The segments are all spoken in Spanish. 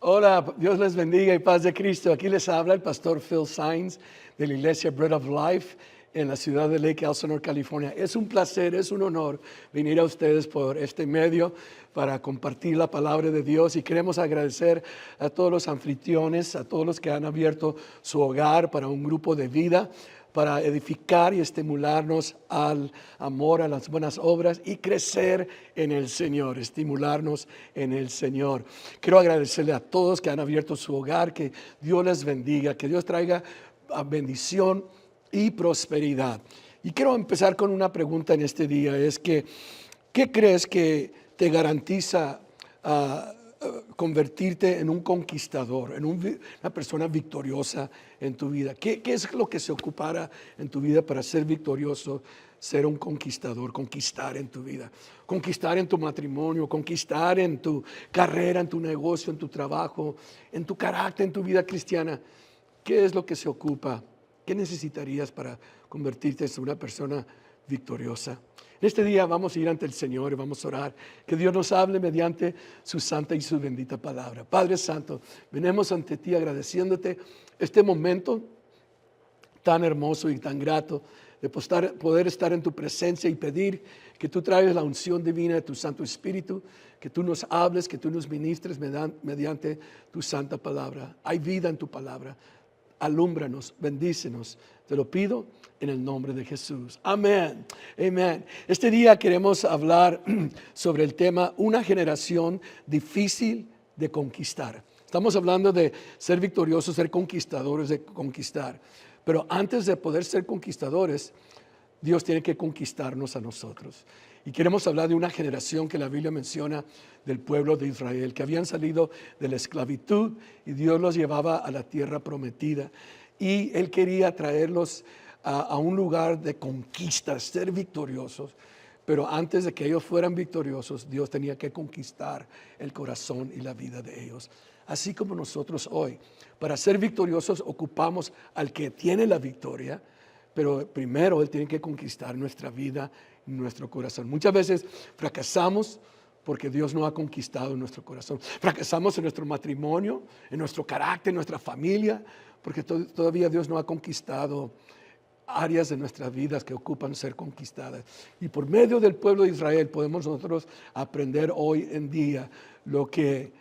Hola, Dios les bendiga y paz de Cristo. Aquí les habla el pastor Phil Sainz de la iglesia Bread of Life en la ciudad de Lake Elsinore, California. Es un placer, es un honor venir a ustedes por este medio para compartir la palabra de Dios, y queremos agradecer a todos los anfitriones, a todos los que han abierto su hogar para un grupo de vida, para edificar y estimularnos al amor, a las buenas obras y crecer en el Señor, estimularnos en el Señor. Quiero agradecerle a todos que han abierto su hogar, que Dios les bendiga, que Dios traiga bendición y prosperidad. Y quiero empezar con una pregunta en este día, es que, ¿qué crees que te garantiza convertirte en un conquistador, en una persona victoriosa en tu vida? ¿Qué es lo que se ocupara en tu vida para ser victorioso, ser un conquistador, conquistar en tu vida? Conquistar en tu matrimonio, conquistar en tu carrera, en tu negocio, en tu trabajo, en tu carácter, en tu vida cristiana. ¿Qué es lo que se ocupa? ¿Qué necesitarías para convertirte en una persona victoriosa? En este día vamos a ir ante el Señor y vamos a orar. Que Dios nos hable mediante su santa y su bendita palabra. Padre Santo, venimos ante ti agradeciéndote este momento tan hermoso y tan grato de poder estar en tu presencia y pedir que tú traigas la unción divina de tu Santo Espíritu, que tú nos hables, que tú nos ministres mediante tu santa palabra. Hay vida en tu palabra. Alúmbranos, bendícenos. Te lo pido en el nombre de Jesús. Amén. Amén. Este día queremos hablar sobre el tema una generación difícil de conquistar. Estamos hablando de ser victoriosos, ser conquistadores, de conquistar. Pero antes de poder ser conquistadores, Dios tiene que conquistarnos a nosotros. Y queremos hablar de una generación que la Biblia menciona del pueblo de Israel, que habían salido de la esclavitud y Dios los llevaba a la tierra prometida. Y Él quería traerlos a un lugar de conquista, ser victoriosos. Pero antes de que ellos fueran victoriosos, Dios tenía que conquistar el corazón y la vida de ellos. Así como nosotros hoy, para ser victoriosos ocupamos al que tiene la victoria, pero primero Él tiene que conquistar nuestra vida y nuestro corazón. Muchas veces fracasamos porque Dios no ha conquistado nuestro corazón. Fracasamos en nuestro matrimonio, en nuestro carácter, en nuestra familia, porque todavía Dios no ha conquistado áreas de nuestras vidas que ocupan ser conquistadas. Y por medio del pueblo de Israel podemos nosotros aprender hoy en día lo que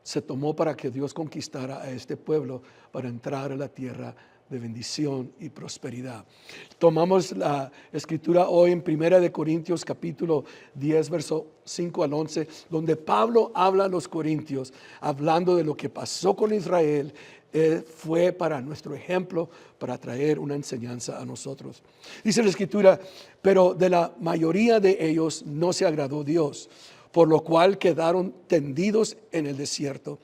se tomó para que Dios conquistara a este pueblo para entrar a la tierra de bendición y prosperidad. Tomamos la escritura hoy en 1 Corintios capítulo 10, verso 5 al 11, donde Pablo habla a los corintios, hablando de lo que pasó con Israel. Fue para nuestro ejemplo, para traer una enseñanza a nosotros. Dice la escritura: pero de la mayoría de ellos no se agradó Dios, por lo cual quedaron tendidos en el desierto.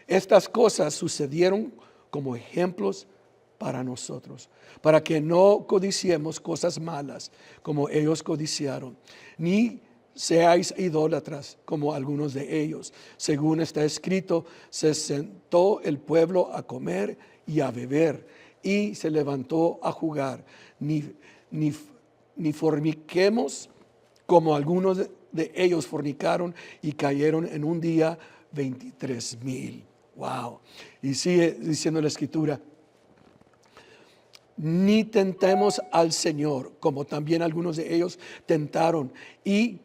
Estas cosas sucedieron como ejemplos para nosotros, para que no codiciemos cosas malas como ellos codiciaron, ni seáis idólatras como algunos de ellos. Según está escrito, se sentó el pueblo a comer y a beber, y se levantó a jugar. Ni forniquemos como algunos de ellos fornicaron y cayeron en un día 23,000. Wow. Y sigue diciendo la escritura: ni tentemos al Señor, como también algunos de ellos tentaron y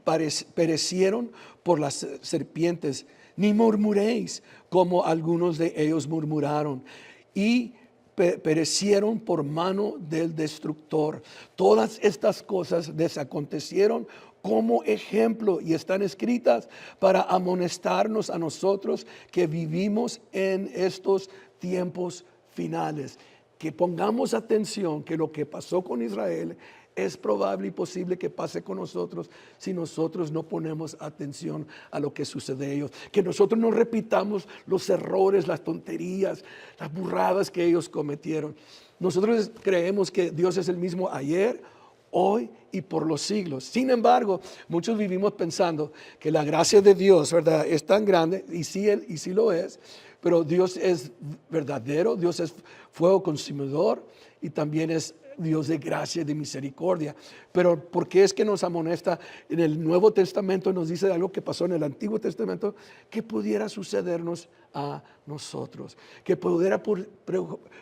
perecieron por las serpientes. Ni murmuréis, como algunos de ellos murmuraron y perecieron por mano del destructor. Todas estas cosas les acontecieron como ejemplo y están escritas para amonestarnos a nosotros que vivimos en estos tiempos finales. Que pongamos atención que lo que pasó con Israel es probable y posible que pase con nosotros si nosotros no ponemos atención a lo que sucede a ellos. Que nosotros no repitamos los errores, las tonterías, las burradas que ellos cometieron. Nosotros creemos que Dios es el mismo ayer, hoy y por los siglos. Sin embargo, muchos vivimos pensando que la gracia de Dios, ¿verdad?, es tan grande, y sí lo es, pero Dios es verdadero, Dios es fuego consumidor y también es Dios de gracia y de misericordia. Pero ¿por qué es que nos amonesta? En el Nuevo Testamento nos dice algo que pasó en el Antiguo Testamento que pudiera sucedernos a nosotros, que pudiera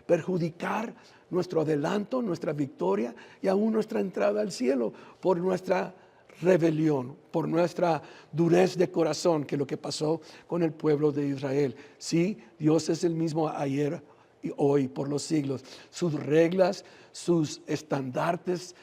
perjudicar nuestro adelanto, nuestra victoria y aún nuestra entrada al cielo por nuestra rebelión, por nuestra durez de corazón, que es lo que pasó con el pueblo de Israel. Sí, Dios es el mismo ayer y hoy por los siglos. Sus reglas, sus estandartes,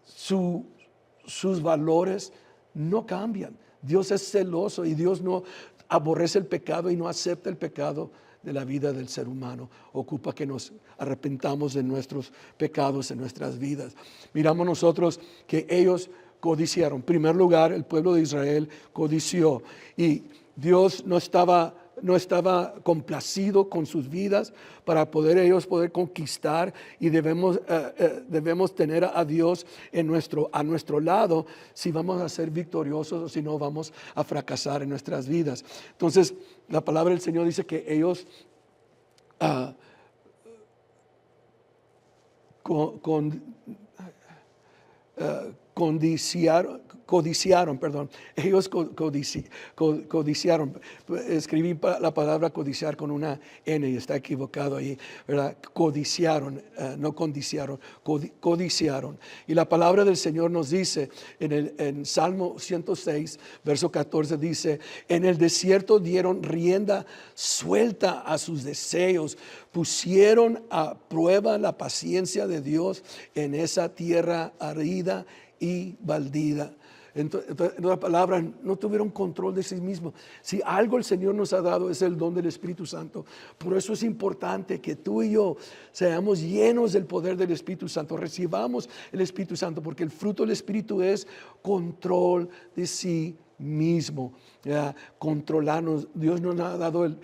sus valores no cambian. Dios es celoso y Dios no aborrece el pecado y no acepta el pecado de la vida del ser humano. Ocupa que nos arrepentamos de nuestros pecados en nuestras vidas. Miramos nosotros que ellos codiciaron. En primer lugar, el pueblo de Israel codició y Dios no estaba complacido con sus vidas para ellos poder conquistar, y debemos tener a Dios a nuestro lado si vamos a ser victoriosos o si no vamos a fracasar en nuestras vidas. Entonces la palabra del Señor dice que ellos codiciaron, ellos codiciaron. Escribí la palabra codiciar con una N y está equivocado ahí, ¿verdad? Codiciaron, no condiciaron, codiciaron. Y la palabra del Señor nos dice en Salmo 106, verso 14, dice: en el desierto dieron rienda suelta a sus deseos, pusieron a prueba la paciencia de Dios en esa tierra árida y baldía. Entonces, en otras palabras, no tuvieron control de sí mismos. Si algo el Señor nos ha dado es el don del Espíritu Santo. Por eso es importante que tú y yo seamos llenos del poder del Espíritu Santo, recibamos el Espíritu Santo, porque el fruto del Espíritu es control de sí mismo, controlarnos. Dios no nos ha dado el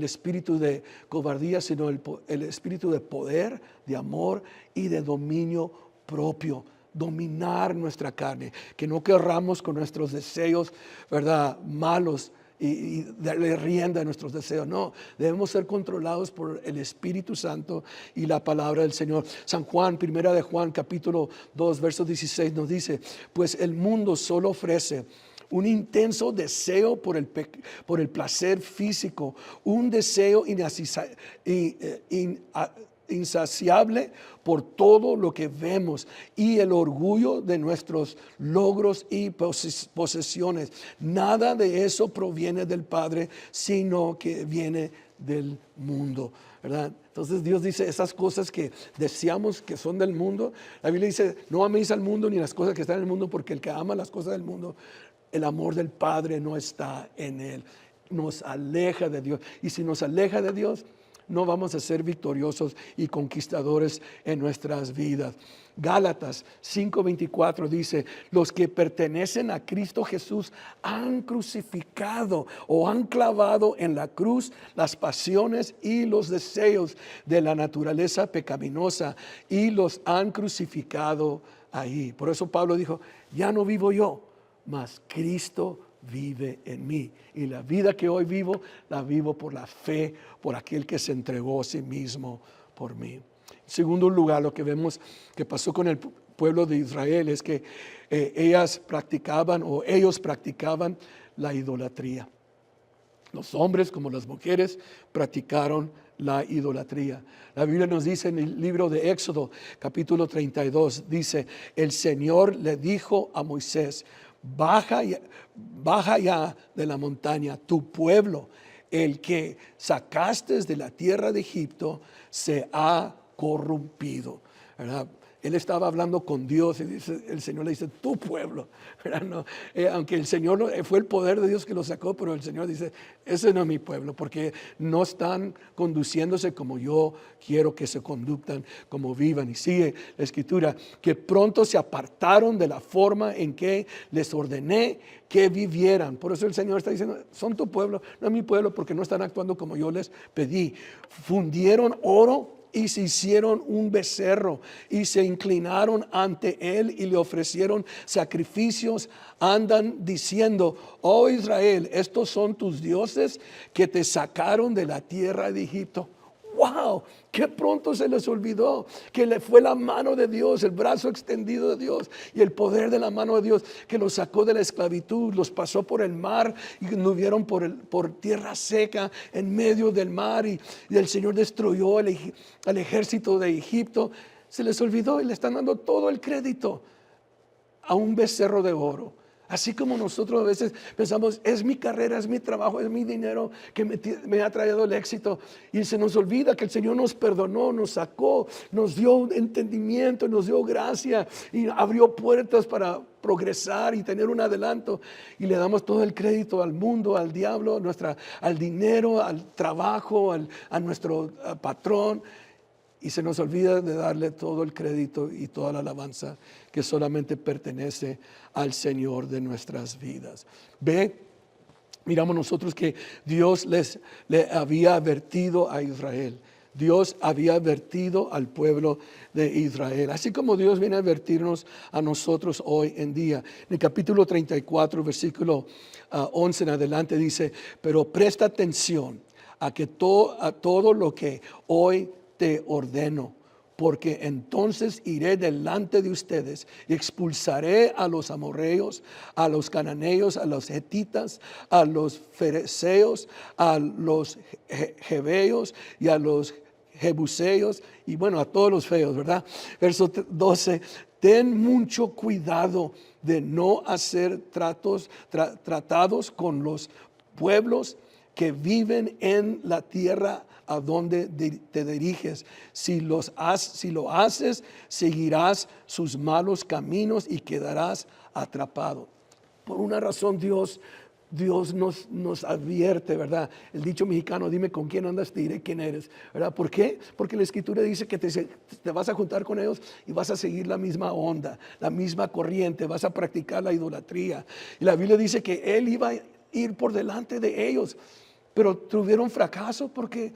espíritu de cobardía, sino el espíritu de poder, de amor y de dominio propio. Dominar nuestra carne, que no querramos con nuestros deseos, ¿verdad?, malos y darle rienda a nuestros deseos. No, debemos ser controlados por el Espíritu Santo y la palabra del Señor. San Juan, primera de Juan, capítulo 2, verso 16 nos dice: pues el mundo solo ofrece un intenso deseo por el placer físico, un deseo insaciable por todo lo que vemos y el orgullo de nuestros logros y posesiones. Nada de eso proviene del Padre, sino que viene del mundo, ¿verdad? Entonces Dios dice esas cosas que deseamos que son del mundo. La Biblia dice: no améis al mundo ni las cosas que están en el mundo, porque el que ama las cosas del mundo, el amor del Padre no está en él. Nos aleja de Dios, y si nos aleja de Dios, no vamos a ser victoriosos y conquistadores en nuestras vidas. Gálatas 5:24 dice: los que pertenecen a Cristo Jesús han crucificado o han clavado en la cruz las pasiones y los deseos de la naturaleza pecaminosa y los han crucificado ahí. Por eso Pablo dijo: ya no vivo yo, mas Cristo vive en mí, y la vida que hoy vivo, la vivo por la fe, por aquel que se entregó a sí mismo por mí. En segundo lugar, lo que vemos que pasó con el pueblo de Israel es que ellos practicaban la idolatría. Los hombres como las mujeres practicaron la idolatría. La Biblia nos dice en el libro de Éxodo, capítulo 32, dice: el Señor le dijo a Moisés: baja ya de la montaña, tu pueblo, el que sacaste de la tierra de Egipto, se ha corrompido, ¿verdad? Él estaba hablando con Dios y el Señor le dice: tu pueblo, ¿verdad? No, aunque el Señor fue el poder de Dios que lo sacó, pero el Señor dice: ese no es mi pueblo, porque no están conduciéndose como yo quiero que se conduzcan, como vivan. Y sigue la Escritura: que pronto se apartaron de la forma en que les ordené que vivieran. Por eso el Señor está diciendo: son tu pueblo, no es mi pueblo, porque no están actuando como yo les pedí. Fundieron oro y se hicieron un becerro y se inclinaron ante él y le ofrecieron sacrificios. Andan diciendo: oh Israel, estos son tus dioses que te sacaron de la tierra de Egipto. ¡Wow! wow, qué pronto se les olvidó que le fue la mano de Dios, el brazo extendido de Dios y el poder de la mano de Dios que los sacó de la esclavitud, los pasó por el mar y anduvieron por tierra seca en medio del mar y el Señor destruyó al ejército de Egipto. Se les olvidó y le están dando todo el crédito a un becerro de oro. Así como nosotros a veces pensamos, es mi carrera, es mi trabajo, es mi dinero que me ha traído el éxito. Y se nos olvida que el Señor nos perdonó, nos sacó, nos dio entendimiento, nos dio gracia y abrió puertas para progresar y tener un adelanto. Y le damos todo el crédito al mundo, al diablo, al dinero, al trabajo, a nuestro patrón. Y se nos olvida de darle todo el crédito y toda la alabanza que solamente pertenece al Señor de nuestras vidas. Miramos nosotros que Dios le había advertido a Israel. Dios había advertido al pueblo de Israel. Así como Dios viene a advertirnos a nosotros hoy en día. En el capítulo 34, versículo 11 en adelante dice, pero presta atención a todo lo que hoy te ordeno, porque entonces iré delante de ustedes y expulsaré a los amorreos, a los cananeos, a los hetitas, a los fereceos, a los jebeos y a los jebuseos y bueno, a todos los feos, ¿verdad? Verso 12, ten mucho cuidado de no hacer tratados con los pueblos que viven en la tierra a donde te diriges. Si lo haces, seguirás sus malos caminos y quedarás atrapado. Por una razón Dios nos advierte, ¿verdad? El dicho mexicano, dime con quién andas, te diré quién eres, ¿verdad? ¿Por qué? Porque la Escritura dice que te vas a juntar con ellos y vas a seguir la misma onda, la misma corriente, vas a practicar la idolatría. Y la Biblia dice que Él iba a ir por delante de ellos, pero tuvieron fracaso porque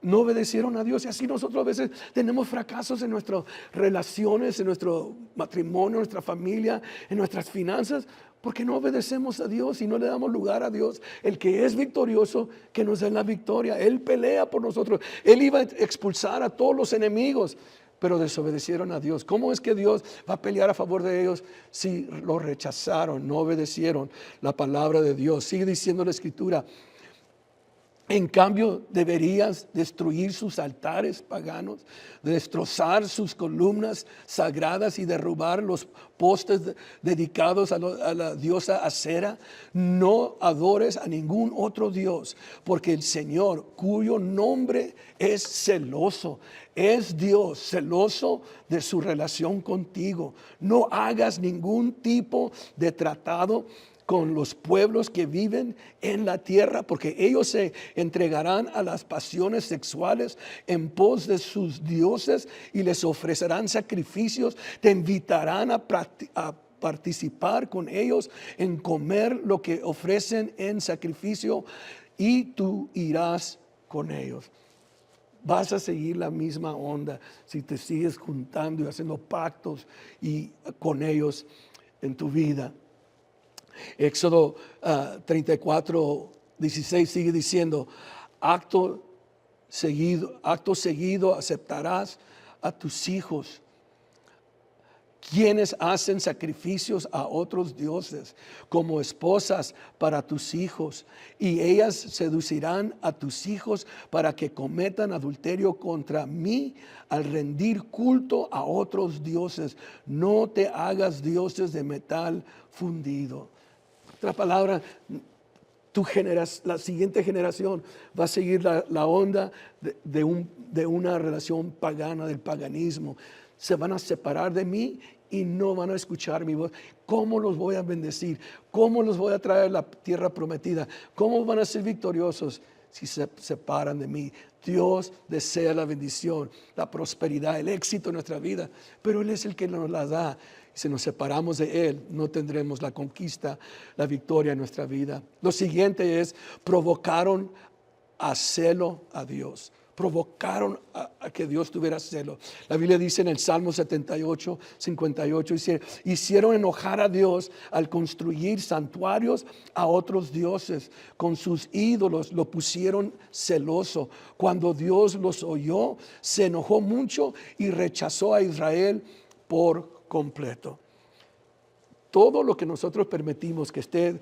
no obedecieron a Dios. Y así nosotros a veces tenemos fracasos en nuestras relaciones, en nuestro matrimonio, en nuestra familia, en nuestras finanzas, porque no obedecemos a Dios y no le damos lugar a Dios, el que es victorioso, que nos dé la victoria. Él pelea por nosotros. Él iba a expulsar a todos los enemigos, pero desobedecieron a Dios. ¿Cómo es que Dios va a pelear a favor de ellos si lo rechazaron, no obedecieron la palabra de Dios? Sigue diciendo la Escritura. En cambio, deberías destruir sus altares paganos, destrozar sus columnas sagradas y derrubar los postes dedicados a la diosa Acera. No adores a ningún otro Dios, porque el Señor, cuyo nombre es celoso, es Dios celoso de su relación contigo. No hagas ningún tipo de tratado con los pueblos que viven en la tierra, porque ellos se entregarán a las pasiones sexuales en pos de sus dioses y les ofrecerán sacrificios, te invitarán a participar con ellos en comer lo que ofrecen en sacrificio y tú irás con ellos. Vas a seguir la misma onda si te sigues juntando y haciendo pactos con ellos en tu vida. Éxodo 34, 16 sigue diciendo, acto seguido aceptarás a tus hijos, quienes hacen sacrificios a otros dioses como esposas para tus hijos, y ellas seducirán a tus hijos para que cometan adulterio contra mí al rendir culto a otros dioses. No te hagas dioses de metal fundido. Otra palabra, la siguiente generación va a seguir la onda de una relación pagana, del paganismo. Se van a separar de mí y no van a escuchar mi voz. ¿Cómo los voy a bendecir? ¿Cómo los voy a traer a la tierra prometida? ¿Cómo van a ser victoriosos si se separan de mí? Dios desea la bendición, la prosperidad, el éxito en nuestra vida, pero Él es el que nos la da. Si nos separamos de Él, no tendremos la conquista, la victoria en nuestra vida. Lo siguiente es, provocaron a celo a Dios. provocaron a que Dios tuviera celo. La Biblia dice en el Salmo 78, 58, dice, hicieron enojar a Dios al construir santuarios a otros dioses. Con sus ídolos lo pusieron celoso. Cuando Dios los oyó, se enojó mucho y rechazó a Israel por completo. Todo lo que nosotros permitimos que esté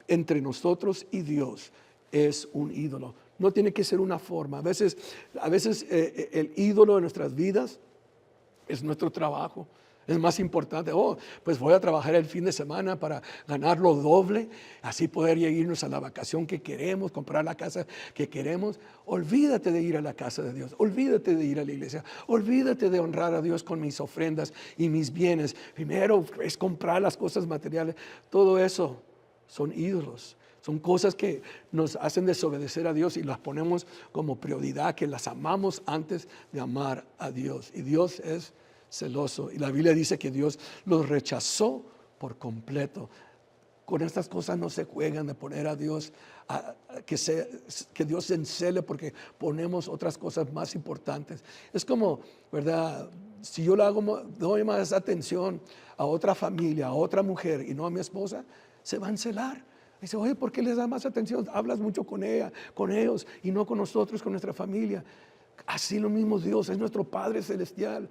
entre nosotros y Dios es un ídolo. No tiene que ser una forma. A veces el ídolo de nuestras vidas es nuestro trabajo. Es más importante. Pues voy a trabajar el fin de semana para ganar lo doble, así poder irnos a la vacación que queremos, comprar la casa que queremos. Olvídate de ir a la casa de Dios. Olvídate de ir a la iglesia. Olvídate de honrar a Dios con mis ofrendas y mis bienes. Primero es comprar las cosas materiales. Todo eso son ídolos. Son cosas que nos hacen desobedecer a Dios y las ponemos como prioridad, que las amamos antes de amar a Dios. Y Dios es celoso. Y la Biblia dice que Dios los rechazó por completo. Con estas cosas no se juegan, de poner a Dios, que Dios se encele porque ponemos otras cosas más importantes. Es como, ¿verdad? Si yo doy más atención a otra familia, a otra mujer y no a mi esposa, se va a encelar. Dice, oye, ¿por qué les da más atención? Hablas mucho con ella, con ellos y no con nosotros, con nuestra familia. Así lo mismo Dios, es nuestro Padre Celestial.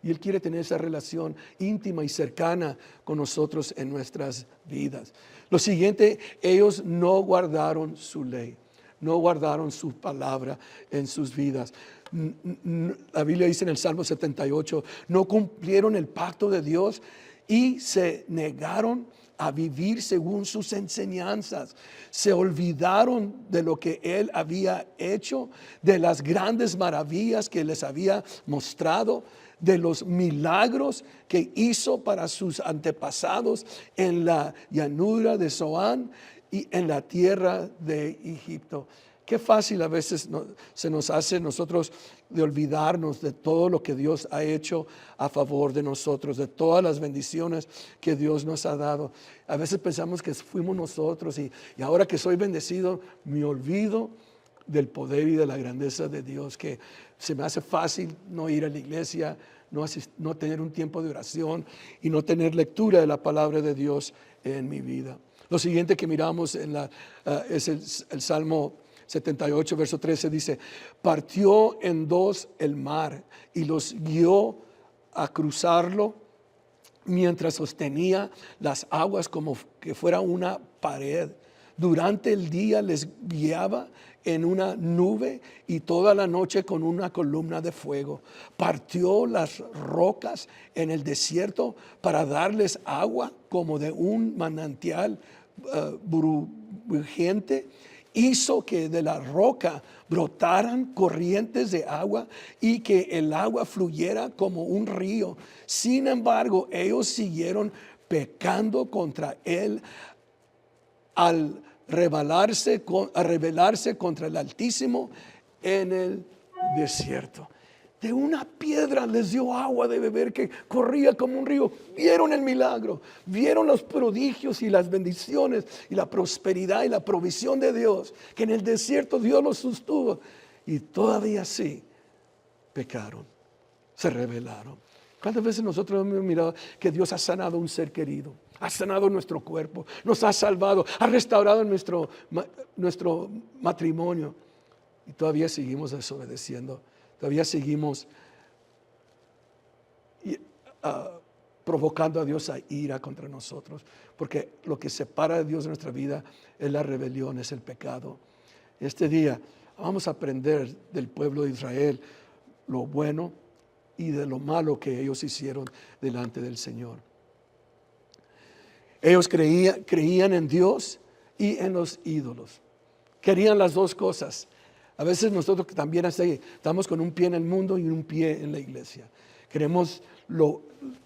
Y Él quiere tener esa relación íntima y cercana con nosotros en nuestras vidas. Lo siguiente, ellos no guardaron su ley, no guardaron su palabra en sus vidas. La Biblia dice en el Salmo 78, no cumplieron el pacto de Dios y se negaron a vivir según sus enseñanzas. Se olvidaron de lo que Él había hecho, de las grandes maravillas que les había mostrado, de los milagros que hizo para sus antepasados en la llanura de Zoán y en la tierra de Egipto. Qué fácil a veces se nos hace nosotros de olvidarnos de todo lo que Dios ha hecho a favor de nosotros, de todas las bendiciones que Dios nos ha dado. A veces pensamos que fuimos nosotros y ahora que soy bendecido me olvido del poder y de la grandeza de Dios, que se me hace fácil no ir a la iglesia, no tener un tiempo de oración y no tener lectura de la palabra de Dios en mi vida. Lo siguiente que miramos es el Salmo 78, verso 13, dice, partió en dos el mar y los guió a cruzarlo mientras sostenía las aguas como que fuera una pared. Durante el día les guiaba en una nube y toda la noche con una columna de fuego. Partió las rocas en el desierto para darles agua como de un manantial burbujeante. Hizo que de la roca brotaran corrientes de agua y que el agua fluyera como un río. Sin embargo, ellos siguieron pecando contra Él al rebelarse contra el Altísimo en el desierto. De una piedra les dio agua de beber que corría como un río. Vieron el milagro, vieron los prodigios y las bendiciones y la prosperidad y la provisión de Dios, que en el desierto Dios los sostuvo. Y todavía así pecaron, se rebelaron. ¿Cuántas veces nosotros hemos mirado que Dios ha sanado un ser querido? Ha sanado nuestro cuerpo, nos ha salvado, ha restaurado nuestro matrimonio. Y todavía seguimos desobedeciendo. Todavía seguimos provocando a Dios a ira contra nosotros, porque lo que separa a Dios de nuestra vida es la rebelión, es el pecado. Este día vamos a aprender del pueblo de Israel lo bueno y de lo malo que ellos hicieron delante del Señor. Ellos creían en Dios y en los ídolos. Querían las dos cosas. A veces nosotros también estamos con un pie en el mundo y un pie en la iglesia. Queremos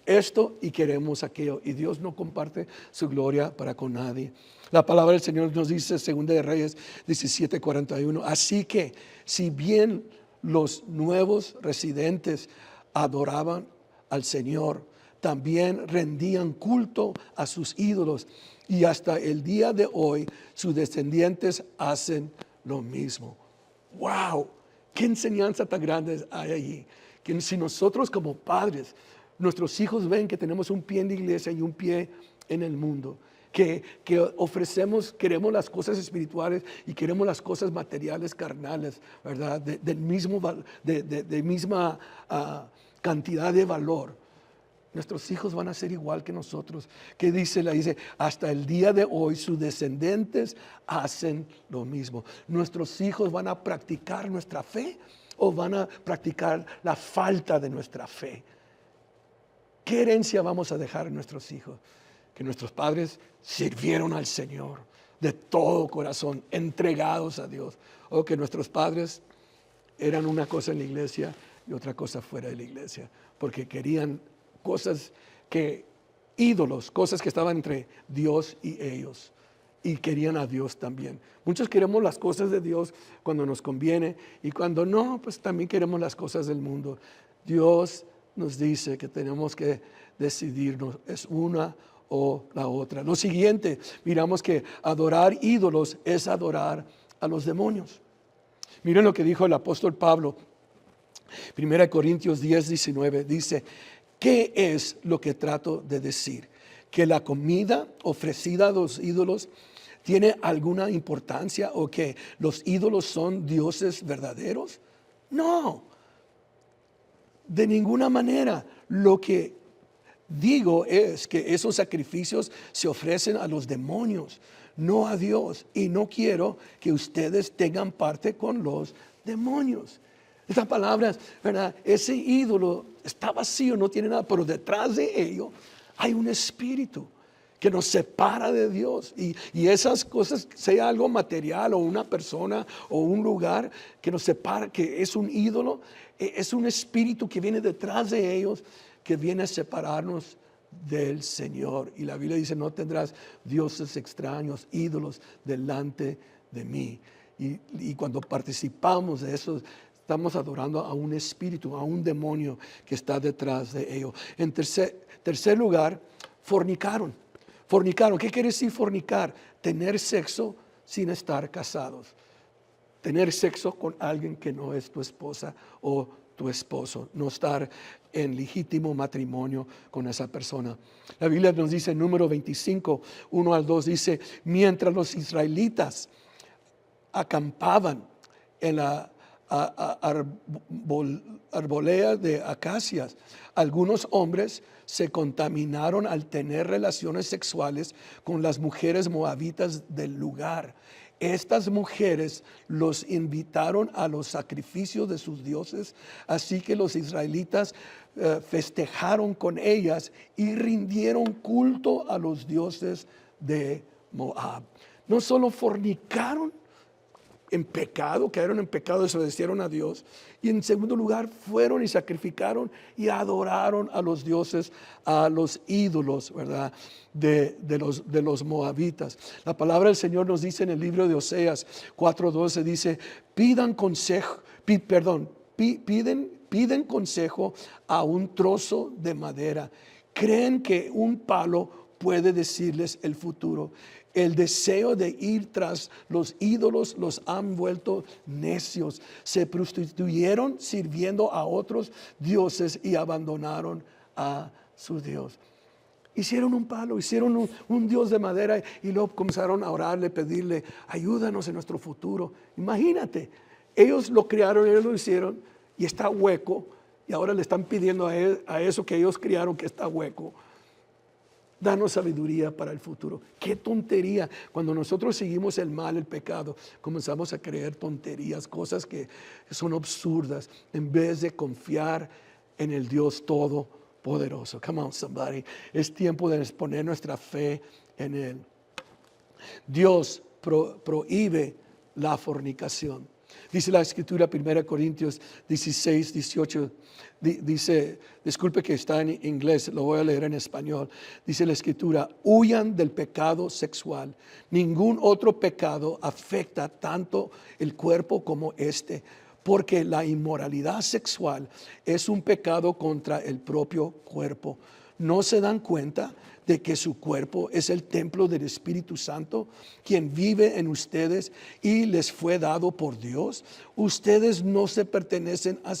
esto y queremos aquello. Y Dios no comparte su gloria para con nadie. La palabra del Señor nos dice, 2 de Reyes 17:41. Así que, si bien los nuevos residentes adoraban al Señor, también rendían culto a sus ídolos. Y hasta el día de hoy, sus descendientes hacen lo mismo. ¡Wow! ¿Qué enseñanza tan grande hay allí? Que si nosotros como padres, nuestros hijos ven que tenemos un pie en la iglesia y un pie en el mundo, que ofrecemos, queremos las cosas espirituales y queremos las cosas materiales, carnales, ¿verdad? De misma cantidad de valor. Nuestros hijos van a ser igual que nosotros. ¿Qué dice? La dice, hasta el día de hoy sus descendientes hacen lo mismo. Nuestros hijos van a practicar nuestra fe o van a practicar la falta de nuestra fe. ¿Qué herencia vamos a dejar a nuestros hijos? Que nuestros padres sirvieron al Señor de todo corazón, entregados a Dios. O que nuestros padres eran una cosa en la iglesia y otra cosa fuera de la iglesia, porque querían cosas ídolos, cosas que estaban entre Dios y ellos, y querían a Dios también. Muchos queremos las cosas de Dios cuando nos conviene, y cuando no, pues también queremos las cosas del mundo. Dios nos dice que tenemos que decidirnos, es una o la otra. Lo siguiente, miramos que adorar ídolos es adorar a los demonios. Miren lo que dijo el apóstol Pablo, 1 Corintios 10, 19, dice: ¿qué es lo que trato de decir? ¿Que la comida ofrecida a los ídolos tiene alguna importancia o que los ídolos son dioses verdaderos? No, de ninguna manera. Lo que digo es que esos sacrificios se ofrecen a los demonios, no a Dios, y no quiero que ustedes tengan parte con los demonios. Estas palabras, ¿verdad? Ese ídolo está vacío, no tiene nada, pero detrás de ello hay un espíritu que nos separa de Dios. Y esas cosas, sea algo material o una persona o un lugar que nos separa, que es un ídolo, es un espíritu que viene detrás de ellos, que viene a separarnos del Señor. Y la Biblia dice: no tendrás dioses extraños, ídolos delante de mí. Y cuando participamos de eso, estamos adorando a un espíritu, a un demonio que está detrás de ello. En tercer lugar, fornicaron. Fornicaron. ¿Qué quiere decir fornicar? Tener sexo sin estar casados. Tener sexo con alguien que no es tu esposa o tu esposo. No estar en legítimo matrimonio con esa persona. La Biblia nos dice en Número 25, 1 al 2, dice: mientras los israelitas acampaban en la arboleda de acacias, algunos hombres se contaminaron al tener relaciones sexuales con las mujeres moabitas del lugar. Estas mujeres los invitaron a los sacrificios de sus dioses, así que los israelitas festejaron con ellas y rindieron culto a los dioses de Moab. No solo fornicaron en pecado, cayeron en pecado, desobedecieron a Dios, y en segundo lugar fueron y sacrificaron y adoraron a los dioses, a los ídolos, ¿verdad? De los moabitas. La palabra del Señor nos dice en el libro de Oseas 4:12, dice: piden consejo a un trozo de madera. Creen que un palo puede decirles el futuro. El deseo de ir tras los ídolos los han vuelto necios. Se prostituyeron sirviendo a otros dioses y abandonaron a su Dios. Hicieron un palo, hicieron un dios de madera y luego comenzaron a orarle, pedirle: ayúdanos en nuestro futuro. Imagínate, ellos lo crearon, ellos lo hicieron y está hueco, y ahora le están pidiendo a eso que ellos criaron, que está hueco: danos sabiduría para el futuro. Qué tontería. Cuando nosotros seguimos el mal, el pecado, comenzamos a creer tonterías, cosas que son absurdas, en vez de confiar en el Dios Todopoderoso. Come on, somebody. Es tiempo de exponer nuestra fe en Él. Dios prohíbe la fornicación. Dice la Escritura, 1 Corintios 16, 18, dice, disculpe que está en inglés, lo voy a leer en español. Dice la Escritura: huyan del pecado sexual. Ningún otro pecado afecta tanto el cuerpo como este, porque la inmoralidad sexual es un pecado contra el propio cuerpo. ¿No se dan cuenta de que su cuerpo es el templo del Espíritu Santo, quien vive en ustedes y les fue dado por Dios? Ustedes no se pertenecen a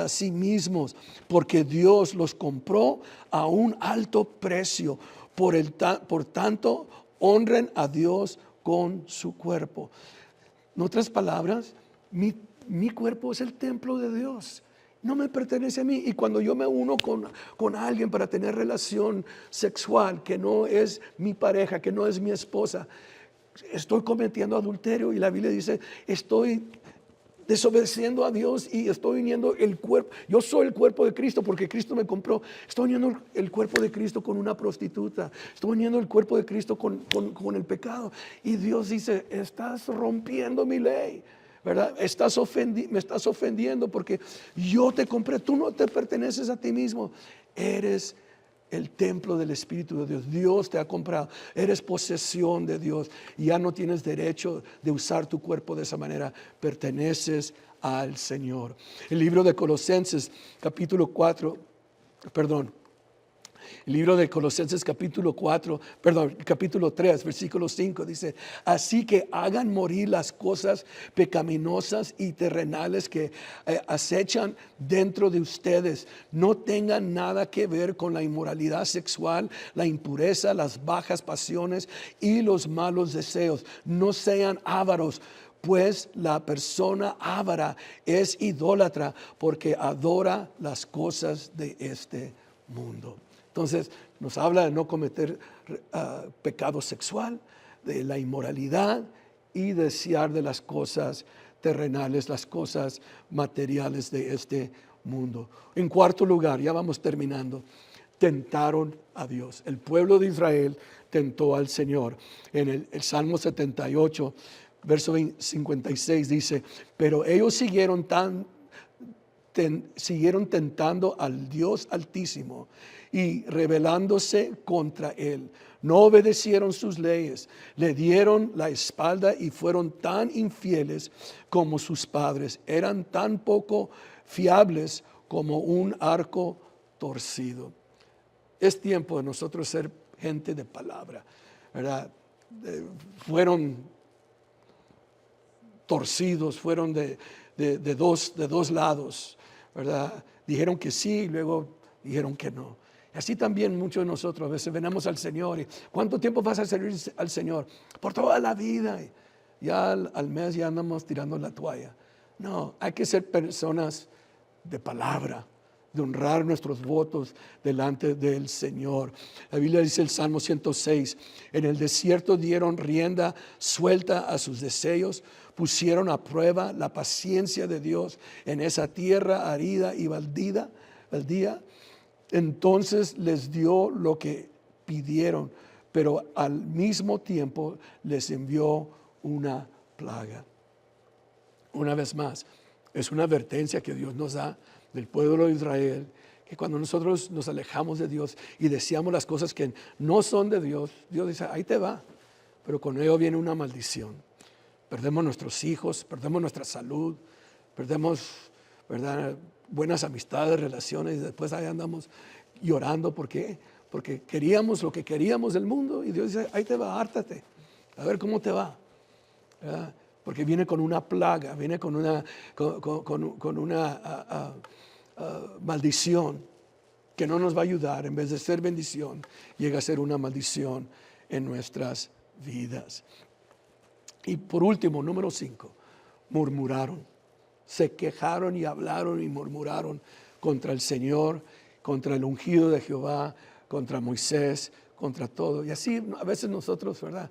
sí mismos, porque Dios los compró a un alto precio. Por tanto, honren a Dios con su cuerpo. En otras palabras, mi cuerpo es el templo de Dios. No me pertenece a mí. Y cuando yo me uno con alguien para tener relación sexual que no es mi pareja, que no es mi esposa, estoy cometiendo adulterio. Y la Biblia dice, estoy desobedeciendo a Dios y estoy uniendo el cuerpo. Yo soy el cuerpo de Cristo porque Cristo me compró. Estoy uniendo el cuerpo de Cristo con una prostituta. Estoy uniendo el cuerpo de Cristo con el pecado. Y Dios dice, estás rompiendo mi ley, ¿verdad? Me estás ofendiendo porque yo te compré. Tú no te perteneces a ti mismo. Eres el templo del Espíritu de Dios. Dios te ha comprado. Eres posesión de Dios. Y ya no tienes derecho de usar tu cuerpo de esa manera. Perteneces al Señor. El libro de Colosenses, capítulo 4, perdón. El libro de Colosenses capítulo 3, versículo 5 dice, así que hagan morir las cosas pecaminosas y terrenales que acechan dentro de ustedes. No tengan nada que ver con la inmoralidad sexual, la impureza, las bajas pasiones y los malos deseos. No sean ávaros, pues la persona avara es idólatra porque adora las cosas de este mundo. Entonces nos habla de no cometer pecado sexual, de la inmoralidad y desear de las cosas terrenales, las cosas materiales de este mundo. En cuarto lugar, ya vamos terminando, tentaron a Dios. El pueblo de Israel tentó al Señor. En el Salmo 78, verso 56 dice, pero ellos siguieron tentando al Dios Altísimo y rebelándose contra Él. No obedecieron sus leyes, le dieron la espalda y fueron tan infieles como sus padres. Eran tan poco fiables como un arco torcido. Es tiempo de nosotros ser gente de palabra, ¿verdad? Fueron torcidos, fueron de dos lados, ¿verdad? Dijeron que sí, luego dijeron que no. Así también muchos de nosotros a veces venimos al Señor y ¿cuánto tiempo vas a servir al Señor? Por toda la vida. Ya al mes ya andamos tirando la toalla. No, hay que ser personas de palabra, de honrar nuestros votos delante del Señor. La Biblia dice el Salmo 106, en el desierto dieron rienda suelta a sus deseos, pusieron a prueba la paciencia de Dios en esa tierra árida y baldía. Entonces les dio lo que pidieron, pero al mismo tiempo les envió una plaga. Una vez más, es una advertencia que Dios nos da del pueblo de Israel, que cuando nosotros nos alejamos de Dios y deseamos las cosas que no son de Dios, Dios dice, ahí te va, pero con ello viene una maldición. Perdemos nuestros hijos, perdemos nuestra salud, perdemos, ¿verdad?, buenas amistades, relaciones, y después ahí andamos llorando. ¿Por qué? Porque queríamos lo que queríamos del mundo y Dios dice, ahí te va, hártate, a ver cómo te va, ¿verdad? Porque viene con una plaga, viene con una maldición que no nos va a ayudar. En vez de ser bendición, llega a ser una maldición en nuestras vidas. Y por último, número 5, murmuraron. Se quejaron y hablaron y murmuraron contra el Señor, contra el ungido de Jehová, contra Moisés, contra todo. Y así a veces nosotros, ¿verdad?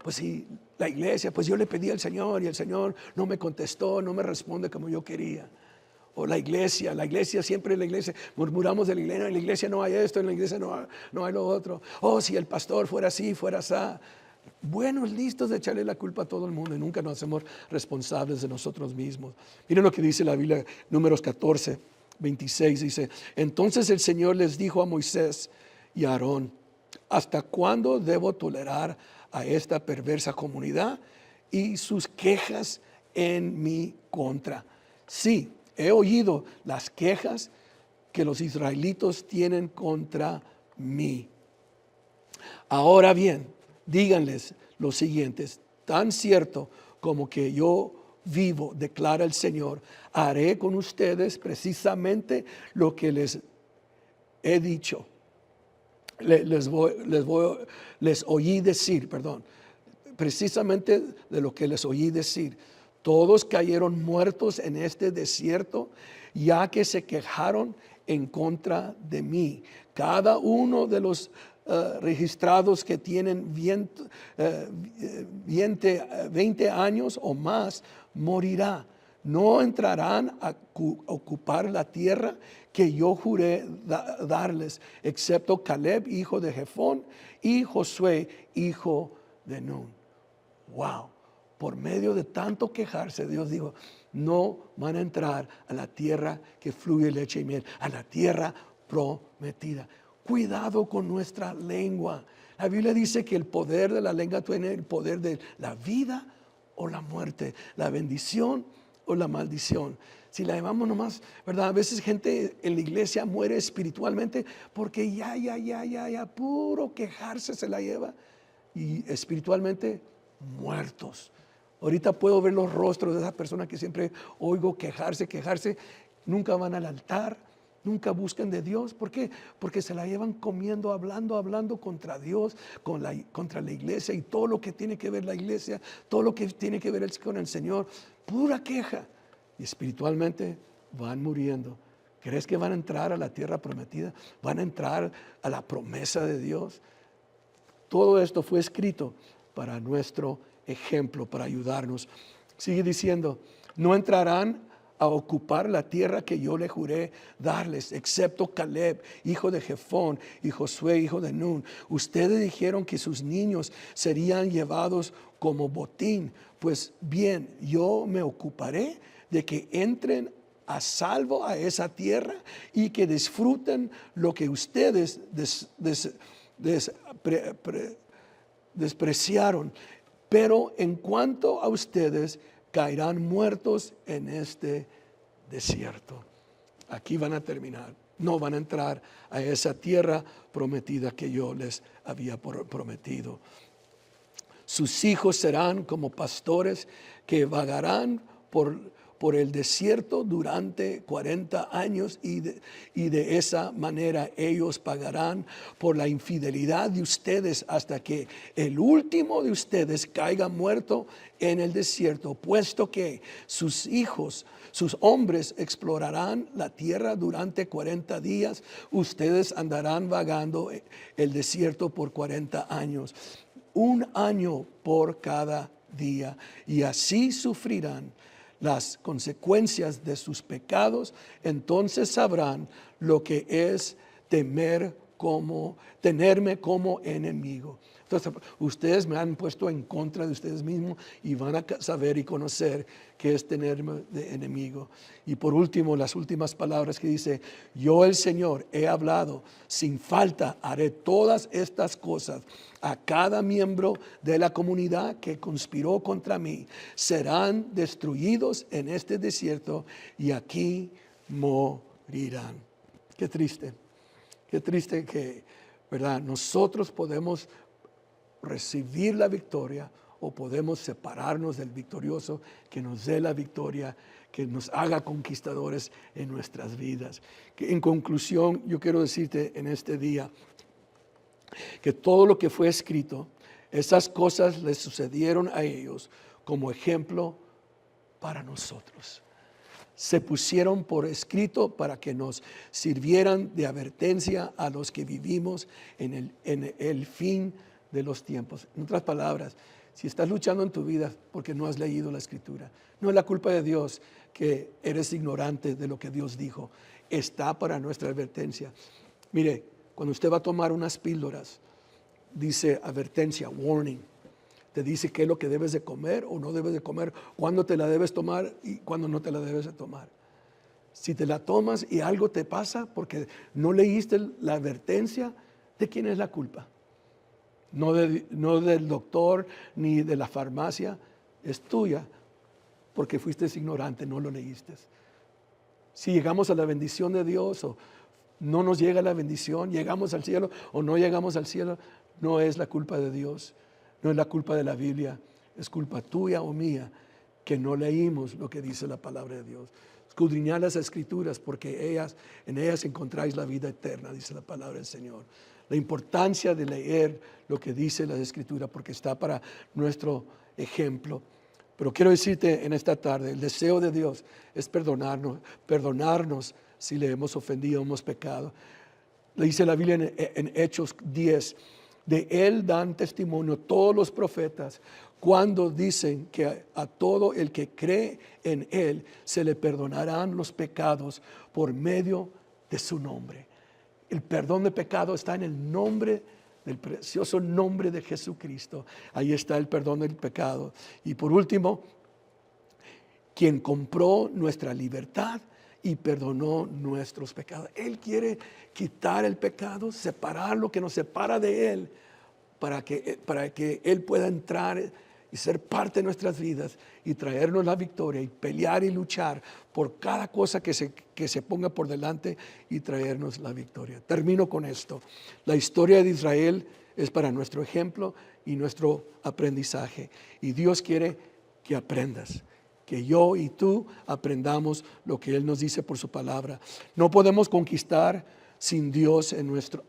Pues sí, la iglesia, pues yo le pedí al Señor y el Señor no me contestó, no me responde como yo quería. O la iglesia siempre murmuramos de la iglesia no hay esto, en la iglesia no hay lo otro. Oh, si el pastor fuera así, fuera así. Buenos, listos de echarle la culpa a todo el mundo y nunca nos hacemos responsables de nosotros mismos. Miren lo que dice la Biblia, Números 14, 26, dice, entonces el Señor les dijo a Moisés y a Aarón, ¿hasta cuándo debo tolerar a esta perversa comunidad y sus quejas en mi contra? Sí, he oído las quejas que los israelitas tienen contra mí. Ahora bien, díganles lo siguiente: tan cierto como que yo vivo, declara el Señor, haré con ustedes precisamente lo que les he dicho. Les oí decir, precisamente de lo que les oí decir. Todos cayeron muertos en este desierto, ya que se quejaron en contra de mí. Cada uno de los registrados que tienen 20 años o más morirá. No entrarán a ocupar la tierra que yo juré darles, excepto Caleb, hijo de Jefón, y Josué, hijo de Nun. Wow, por medio de tanto quejarse, Dios dijo: no van a entrar a la tierra que fluye leche y miel, a la tierra prometida. Cuidado con nuestra lengua. La Biblia dice que el poder de la lengua tiene el poder de la vida o la muerte, la bendición o la maldición. Si la llevamos nomás, ¿verdad? A veces gente en la iglesia muere espiritualmente porque ya, puro quejarse se la lleva, y espiritualmente muertos. Ahorita puedo ver los rostros de esas personas que siempre oigo quejarse, nunca van al altar, nunca buscan de Dios. ¿Por qué? Porque se la llevan comiendo, hablando contra Dios, contra la iglesia y todo lo que tiene que ver la iglesia, todo lo que tiene que ver con el Señor, pura queja. Y espiritualmente van muriendo. ¿Crees que van a entrar a la tierra prometida? ¿Van a entrar a la promesa de Dios? Todo esto fue escrito para nuestro ejemplo, para ayudarnos. Sigue diciendo: no entrarán a ocupar la tierra que yo le juré darles, excepto Caleb, hijo de Jefón, y Josué, hijo de Nun. Ustedes dijeron que sus niños serían llevados como botín. Pues bien, yo me ocuparé de que entren a salvo a esa tierra y que disfruten lo que ustedes despreciaron. Pero en cuanto a ustedes, caerán muertos en este desierto. Aquí van a terminar. No van a entrar a esa tierra prometida que yo les había prometido. Sus hijos serán como pastores que vagarán por el desierto durante 40 años y de esa manera ellos pagarán por la infidelidad de ustedes hasta que el último de ustedes caiga muerto en el desierto, puesto que sus hijos, sus hombres explorarán la tierra durante 40 días, ustedes andarán vagando el desierto por 40 años, 1 año por cada día, y así sufrirán las consecuencias de sus pecados. Entonces sabrán lo que es tenerme como enemigo. Entonces, ustedes me han puesto en contra de ustedes mismos y van a saber y conocer qué es tenerme de enemigo. Y por último, las últimas palabras que dice: yo el Señor he hablado, sin falta haré todas estas cosas a cada miembro de la comunidad que conspiró contra mí. Serán destruidos en este desierto y aquí morirán. Qué triste que, ¿verdad?, nosotros podemos recibir la victoria o podemos separarnos del victorioso que nos dé la victoria, que nos haga conquistadores en nuestras vidas. Que en conclusión, yo quiero decirte en este día que todo lo que fue escrito, esas cosas les sucedieron a ellos como ejemplo para nosotros. Se pusieron por escrito para que nos sirvieran de advertencia a los que vivimos en el fin de los tiempos. En otras palabras, si estás luchando en tu vida porque no has leído la Escritura, no es la culpa de Dios que eres ignorante de lo que Dios dijo. Está para nuestra advertencia. Mire, cuando usted va a tomar unas píldoras, dice advertencia, warning. Te dice qué es lo que debes de comer o no debes de comer, cuándo te la debes tomar y cuándo no te la debes de tomar. Si te la tomas y algo te pasa porque no leíste la advertencia, ¿de quién es la culpa? No del doctor ni de la farmacia, es tuya porque fuiste ignorante, no lo leíste. Si llegamos a la bendición de Dios o no nos llega la bendición, llegamos al cielo o no llegamos al cielo, no es la culpa de Dios, no es la culpa de la Biblia, es culpa tuya o mía que no leímos lo que dice la palabra de Dios. Escudriñad las Escrituras porque en ellas encontráis la vida eterna, dice la palabra del Señor. La importancia de leer lo que dice la Escritura porque está para nuestro ejemplo. Pero quiero decirte en esta tarde, el deseo de Dios es perdonarnos si le hemos ofendido, hemos pecado. Le dice la Biblia en Hechos 10, de Él dan testimonio todos los profetas cuando dicen que a todo el que cree en Él se le perdonarán los pecados por medio de su nombre. El perdón de pecado está en el nombre del precioso nombre de Jesucristo. Ahí está el perdón del pecado. Y por último, quien compró nuestra libertad y perdonó nuestros pecados. Él quiere quitar el pecado, separar lo que nos separa de Él, para que Él pueda entrar y ser parte de nuestras vidas y traernos la victoria y pelear y luchar por cada cosa que se ponga por delante y traernos la victoria. Termino con esto. La historia de Israel es para nuestro ejemplo y nuestro aprendizaje. Y Dios quiere que aprendas, que yo y tú aprendamos lo que Él nos dice por su palabra. No podemos conquistar sin Dios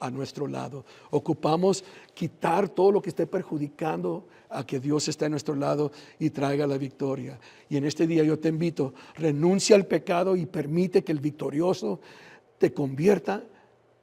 a nuestro lado. Ocupamos quitar todo lo que esté perjudicando a que Dios esté a nuestro lado y traiga la victoria. Y en este día yo te invito, renuncia al pecado y permite que el victorioso te convierta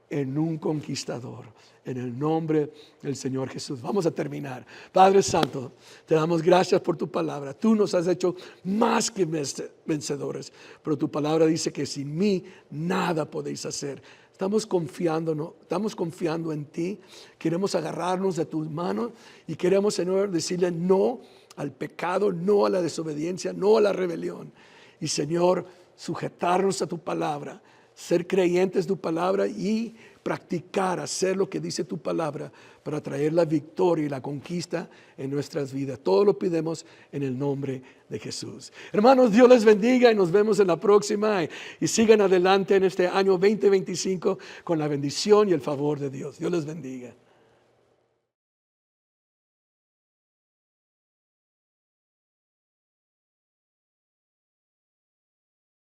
en un conquistador. En el nombre del Señor Jesús. Vamos a terminar. Padre Santo, te damos gracias por tu palabra. Tú nos has hecho más que vencedores, pero tu palabra dice que sin mí nada podéis hacer. Estamos confiando en ti. Queremos agarrarnos de tus manos y queremos, Señor, decirle no al pecado, no a la desobediencia, no a la rebelión. Y, Señor, sujetarnos a tu palabra, ser creyentes de tu palabra y practicar, hacer lo que dice tu palabra para traer la victoria y la conquista en nuestras vidas. Todo lo pidemos en el nombre de Jesús. Hermanos, Dios les bendiga y nos vemos en la próxima y sigan adelante en este año 2025 con la bendición y el favor de Dios. Dios les bendiga.